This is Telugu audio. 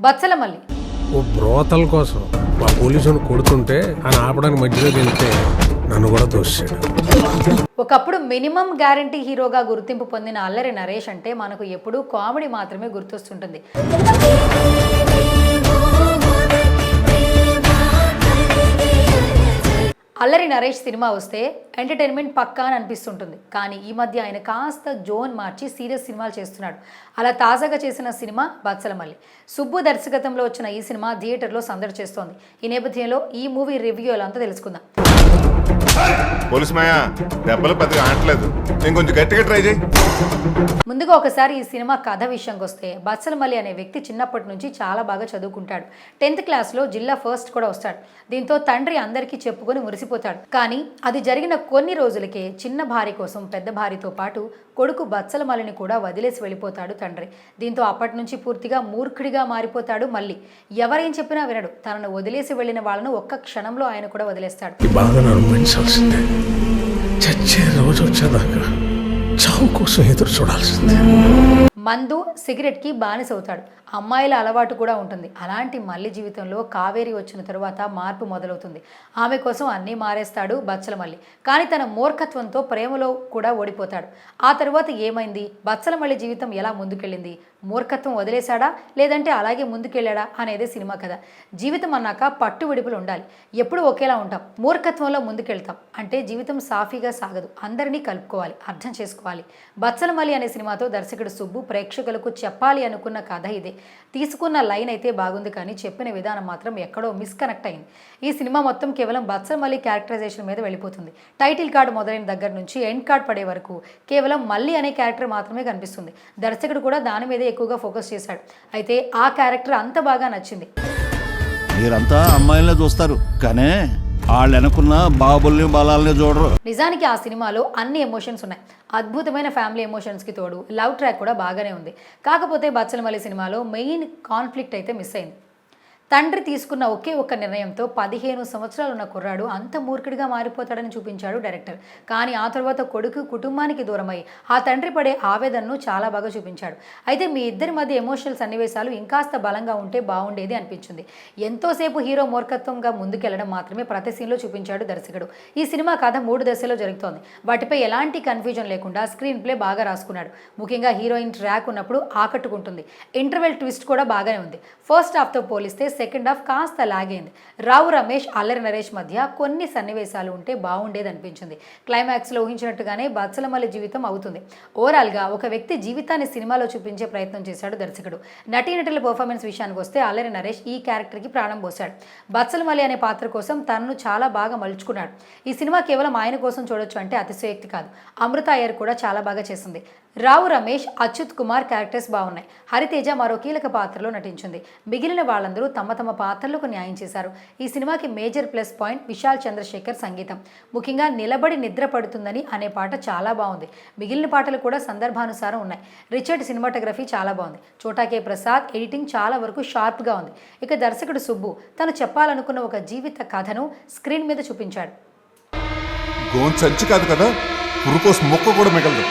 బచ్చలమల్లి ఓ బ్రోతల కోసం మా పోలీసుని కొడుతుంటే అని ఆపడానికి మధ్యలో వెళ్తే నన్ను కూడా దోశాడు. ఒకప్పుడు మినిమం గ్యారంటీ హీరోగా గుర్తింపు పొందిన అల్లరి నరేష్ అంటే మనకు ఎప్పుడూ కామెడీ మాత్రమే గుర్తొస్తుంటుంది. అల్లరి నరేష్ సినిమా వస్తే ఎంటర్టైన్మెంట్ పక్కా అని అనిపిస్తుంటుంది. కానీ ఈ మధ్య ఆయన కాస్త జోన్ మార్చి సీరియస్ సినిమాలు చేస్తున్నాడు. అలా తాజాగా చేసిన సినిమా బచ్చలమల్లి. సుబ్బు దర్శకత్వంలో వచ్చిన ఈ సినిమా థియేటర్లో సందడి చేస్తోంది. ఈ నేపథ్యంలో ఈ మూవీ రివ్యూ ఎలా అంతా తెలుసుకుందాం. పోలీస్ మాయా దెబ్బలు పెద్దగా ఆడలేదు, నేను కొంచెం గట్టిగా ట్రై చేయి. ముందుగా ఒకసారి ఈ సినిమా కథ విషయంకి వస్తే, బచ్చలమల్లి అనే వ్యక్తి చిన్నప్పటి నుంచి చాలా బాగా చదువుకుంటాడు. 10th క్లాస్లో జిల్లా ఫస్ట్ కూడా వస్తాడు. దీంతో తండ్రి అందరికీ చెప్పుకొని మురిసిపోతాడు. కానీ అది జరిగిన కొన్ని రోజులకే చిన్న భార్య కోసం పెద్ద భార్యతో పాటు కొడుకు బచ్చలమల్లిని కూడా వదిలేసి వెళ్ళిపోతాడు తండ్రి. దీంతో అప్పటి నుంచి పూర్తిగా మూర్ఖుడిగా మారిపోతాడు. మళ్ళీ ఎవరేం చెప్పినా వినడు. తనను వదిలేసి వెళ్ళిన వాళ్ళను ఒక్క క్షణంలో ఆయన కూడా వదిలేస్తాడు. చచ్చే రోజు వచ్చేదాకా చావు కోసం ఎదురు చూడాల్సిందే. మందు సిగరెట్కి బానిస అవుతాడు. అమ్మాయిల అలవాటు కూడా ఉంటుంది. అలాంటి మల్లి జీవితంలో కావేరి వచ్చిన తరువాత మార్పు మొదలవుతుంది. ఆమె కోసం అన్నీ మారేస్తాడు బచ్చలమల్లి. కానీ తన మూర్ఖత్వంతో ప్రేమలో కూడా ఓడిపోతాడు. ఆ తరువాత ఏమైంది, బచ్చలమల్లి జీవితం ఎలా ముందుకెళ్ళింది, మూర్ఖత్వం వదిలేశాడా లేదంటే అలాగే ముందుకెళ్ళాడా అనేది సినిమా కథ. జీవితం అన్నాక పట్టు విడుపులు ఉండాలి. ఎప్పుడు ఒకేలా ఉంటాం, మూర్ఖత్వంలో ముందుకెళ్తాం అంటే జీవితం సాఫీగా సాగదు. అందరినీ కలుపుకోవాలి, అర్థం చేసుకోవాలి. బచ్చలమల్లి అనే సినిమాతో దర్శకుడు సుబ్బు ప్రేక్షకులకు చెప్పాలి అనుకున్న కథ ఇదే. తీసుకున్న లైన్ అయితే బాగుంది, కానీ చెప్పిన విధానం మాత్రం ఎక్కడో మిస్కనెక్ట్ అయింది. ఈ సినిమా మొత్తం కేవలం బచ్చలమల్లి క్యారెక్టరైజేషన్ మీద వెళ్ళిపోతుంది. టైటిల్ కార్డు మొదలైన దగ్గర నుంచి ఎండ్ కార్డ్ పడే వరకు కేవలం మల్లి అనే క్యారెక్టర్ మాత్రమే కనిపిస్తుంది. దర్శకుడు కూడా దాని మీదే ఎక్కువగా ఫోకస్ చేశాడు. అయితే ఆ క్యారెక్టర్ అంత బాగా నచ్చింది. మీరంతా అమ్మాయిలనే చూస్తారు, కానీ వాళ్ళు అనుకున్న బాబుల్ని బలాల్ని చూడరు. నిజానికి ఆ సినిమాలో అన్ని ఎమోషన్స్ ఉన్నాయి. అద్భుతమైన ఫ్యామిలీ ఎమోషన్స్కి తోడు లవ్ ట్రాక్ కూడా బాగానే ఉంది. కాకపోతే బచ్చలమల్లి సినిమాలో మెయిన్ కాన్ఫ్లిక్ట్ అయితే మిస్ అయింది. తండ్రి తీసుకున్న ఒకే ఒక్క నిర్ణయంతో 15 సంవత్సరాలు ఉన్న కుర్రాడు అంత మూర్ఖుడిగా మారిపోతాడని చూపించాడు డైరెక్టర్. కానీ ఆ తర్వాత కొడుకు కుటుంబానికి దూరమై ఆ తండ్రి పడే ఆవేదనను చాలా బాగా చూపించాడు. అయితే మీ ఇద్దరి మధ్య ఎమోషనల్ సన్నివేశాలు ఇంకాస్త బలంగా ఉంటే బాగుండేది అనిపించింది. ఎంతోసేపు హీరో మూర్ఖత్వంగా ముందుకెళ్లడం మాత్రమే ప్రతి సీన్లో చూపించాడు దర్శకుడు. ఈ సినిమా కథ 3 దశలో జరుగుతోంది. వాటిపై ఎలాంటి కన్ఫ్యూజన్ లేకుండా స్క్రీన్ ప్లే బాగా రాసుకున్నాడు. ముఖ్యంగా హీరోయిన్ ట్రాక్ ఉన్నప్పుడు ఆకట్టుకుంటుంది. ఇంటర్వెల్ ట్విస్ట్ కూడా బాగానే ఉంది. ఫస్ట్ హాఫ్తో పోలిస్తే సెకండ్ హాఫ్ కాస్త లాగైంది. రావు రమేష్ అల్లరి నరేష్ మధ్య కొన్ని సన్నివేశాలు ఉంటే బాగుండేది అనిపించింది. క్లైమాక్స్లో ఊహించినట్టుగానే బచ్చలమల్లి జీవితం అవుతుంది. ఓవరాల్గా ఒక వ్యక్తి జీవితాన్ని సినిమాలో చూపించే ప్రయత్నం చేశాడు దర్శకుడు. నటీనటుల పర్ఫార్మెన్స్ విషయానికి వస్తే అల్లరి నరేష్ ఈ క్యారెక్టర్కి ప్రాణం పోశాడు. బచ్చలమల్లి అనే పాత్ర కోసం తనను చాలా బాగా మలుచుకున్నాడు. ఈ సినిమా కేవలం ఆయన కోసం చూడొచ్చు అంటే అతిశయోక్తి కాదు. అమృత అయ్యర్ కూడా చాలా బాగా చేసింది. రావు రమేష్, అచ్యుత్ కుమార్ క్యారెక్టర్స్ బాగున్నాయి. హరితేజ మరో కీలక పాత్రలో నటించింది. మిగిలిన వాళ్ళందరూ తమ తమ పాత్రలకు న్యాయం చేశారు. ఈ సినిమాకి major plus point Vishal Chandrasekhar సంగీతం. ముఖ్యంగా నిలబడి నిద్ర పడుతుందని అనే పాట చాలా బాగుంది. మిగిలిన పాటలు కూడా సందర్భానుసారం ఉన్నాయి. రిచర్డ్ సినిమాటోగ్రఫీ చాలా బాగుంది. చోటాకే ప్రసాద్ ఎడిటింగ్ చాలా వరకు షార్ప్గా ఉంది. ఇక దర్శకుడు సుబ్బు తను చెప్పాలనుకున్న ఒక జీవిత కథను స్క్రీన్ మీద చూపించాడు. గోన్ సంచి కాదు కదా, పురుకోస్ మొక్క కూడా మిగలదు.